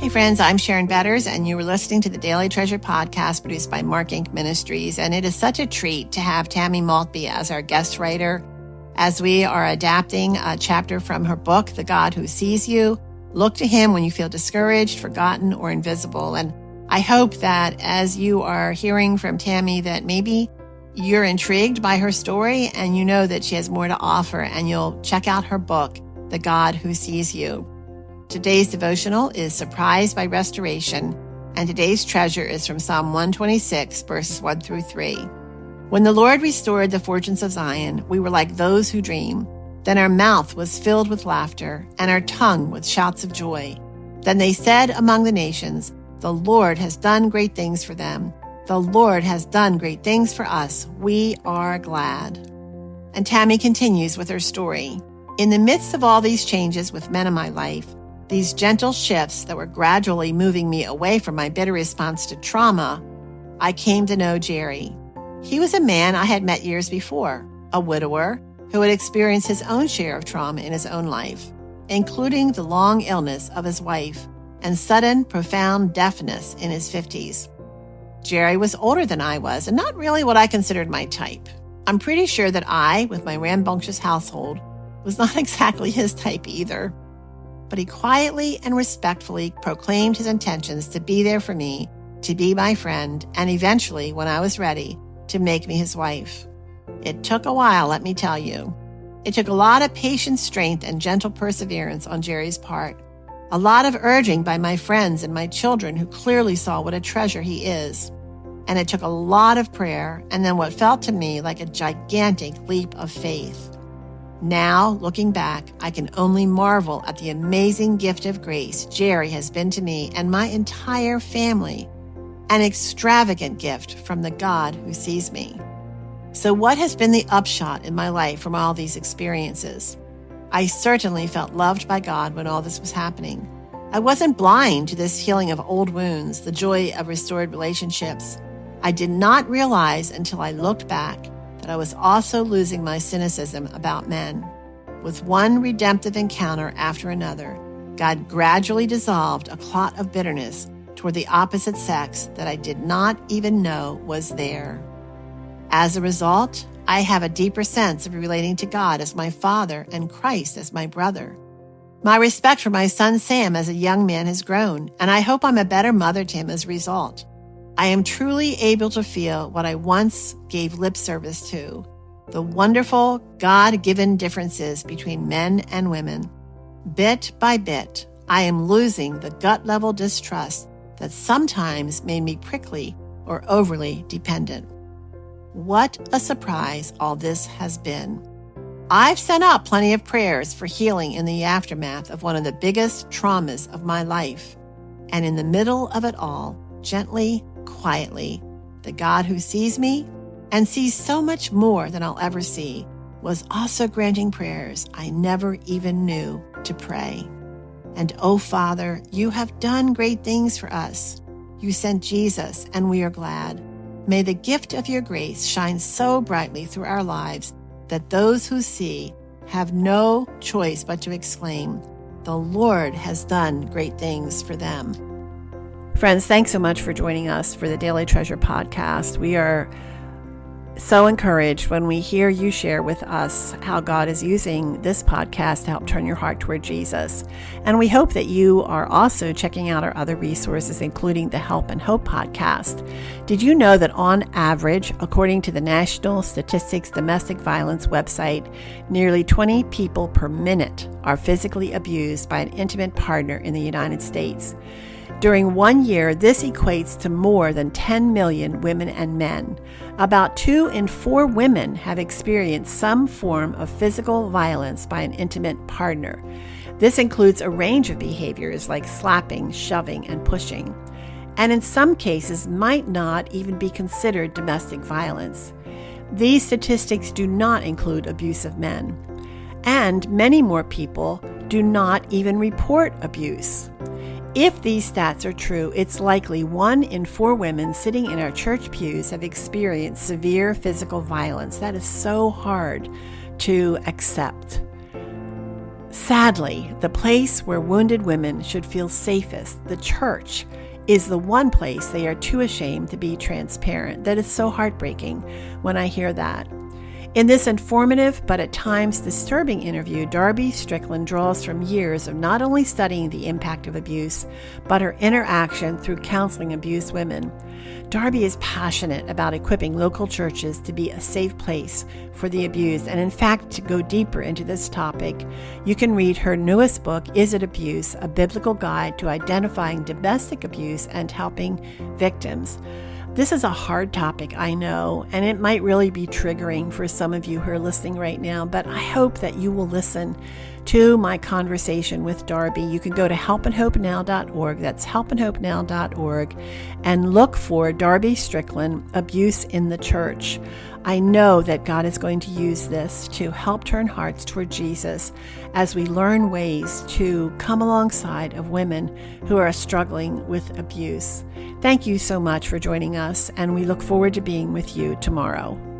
Hey friends, I'm Sharon Betters, and you were listening to the Daily Treasure podcast produced by Mark Inc. Ministries. And it is such a treat to have Tammy Maltby as our guest writer as we are adapting a chapter from her book, The God Who Sees You. Look to him when you feel discouraged, forgotten, or invisible. And I hope that as you are hearing from Tammy that maybe you're intrigued by her story and you know that she has more to offer, and you'll check out her book, The God Who Sees You. Today's devotional is Surprised by Restoration, and today's treasure is from Psalm 126, verses 1 through 3. When the Lord restored the fortunes of Zion, we were like those who dream. Then our mouth was filled with laughter, and our tongue with shouts of joy. Then they said among the nations, "The Lord has done great things for them. The Lord has done great things for us. We are glad." And Tammy continues with her story. In the midst of all these changes with men in my life, these gentle shifts that were gradually moving me away from my bitter response to trauma, I came to know Jerry. He was a man I had met years before, a widower who had experienced his own share of trauma in his own life, including the long illness of his wife and sudden, profound deafness in his 50s. Jerry was older than I was, and not really what I considered my type. I'm pretty sure that I, with my rambunctious household, was not exactly his type either. But he quietly and respectfully proclaimed his intentions to be there for me, to be my friend, and eventually, when I was ready, to make me his wife. It took a while, let me tell you. It took a lot of patience, strength, and gentle perseverance on Jerry's part. A lot of urging by my friends and my children who clearly saw what a treasure he is. And it took a lot of prayer and then what felt to me like a gigantic leap of faith. Now, looking back, I can only marvel at the amazing gift of grace Jerry has been to me and my entire family, an extravagant gift from the God who sees me. So what has been the upshot in my life from all these experiences? I certainly felt loved by God when all this was happening. I wasn't blind to this healing of old wounds, the joy of restored relationships. I did not realize until I looked back that I was also losing my cynicism about men. With one redemptive encounter after another, God gradually dissolved a clot of bitterness toward the opposite sex that I did not even know was there. As a result, I have a deeper sense of relating to God as my father and Christ as my brother. My respect for my son Sam as a young man has grown, and I hope I'm a better mother to him as a result. I am truly able to feel what I once gave lip service to, the wonderful God-given differences between men and women. Bit by bit, I am losing the gut-level distrust that sometimes made me prickly or overly dependent. What a surprise all this has been. I've sent up plenty of prayers for healing in the aftermath of one of the biggest traumas of my life. And in the middle of it all, gently, quietly, the God who sees me and sees so much more than I'll ever see was also granting prayers I never even knew to pray. And oh, Father, you have done great things for us. You sent Jesus, and we are glad. May the gift of your grace shine so brightly through our lives that those who see have no choice but to exclaim, "The Lord has done great things for them." Friends, thanks so much for joining us for the Daily Treasure podcast. We are so encouraged when we hear you share with us how God is using this podcast to help turn your heart toward Jesus. And we hope that you are also checking out our other resources, including the Help and Hope podcast. Did you know that on average, according to the National Statistics Domestic Violence website, nearly 20 people per minute are physically abused by an intimate partner in the United States? During 1 year, this equates to more than 10 million women and men. About 2 in 4 women have experienced some form of physical violence by an intimate partner. This includes a range of behaviors like slapping, shoving, and pushing, and in some cases might not even be considered domestic violence. These statistics do not include abusive men, and many more people do not even report abuse. If these stats are true, it's likely 1 in 4 women sitting in our church pews have experienced severe physical violence. That is so hard to accept. Sadly, the place where wounded women should feel safest, the church, is the one place they are too ashamed to be transparent. That is so heartbreaking when I hear that. In this informative but at times disturbing interview, Darby Strickland draws from years of not only studying the impact of abuse, but her interaction through counseling abused women. Darby is passionate about equipping local churches to be a safe place for the abused. And in fact, to go deeper into this topic, you can read her newest book, Is It Abuse? A Biblical Guide to Identifying Domestic Abuse and Helping Victims. This is a hard topic, I know, and it might really be triggering for some of you who are listening right now, but I hope that you will listen to my conversation with Darby. You can go to helpandhopenow.org, that's helpandhopenow.org, and look for Darby Strickland, Abuse in the Church. I know that God is going to use this to help turn hearts toward Jesus as we learn ways to come alongside of women who are struggling with abuse. Thank you so much for joining us, and we look forward to being with you tomorrow.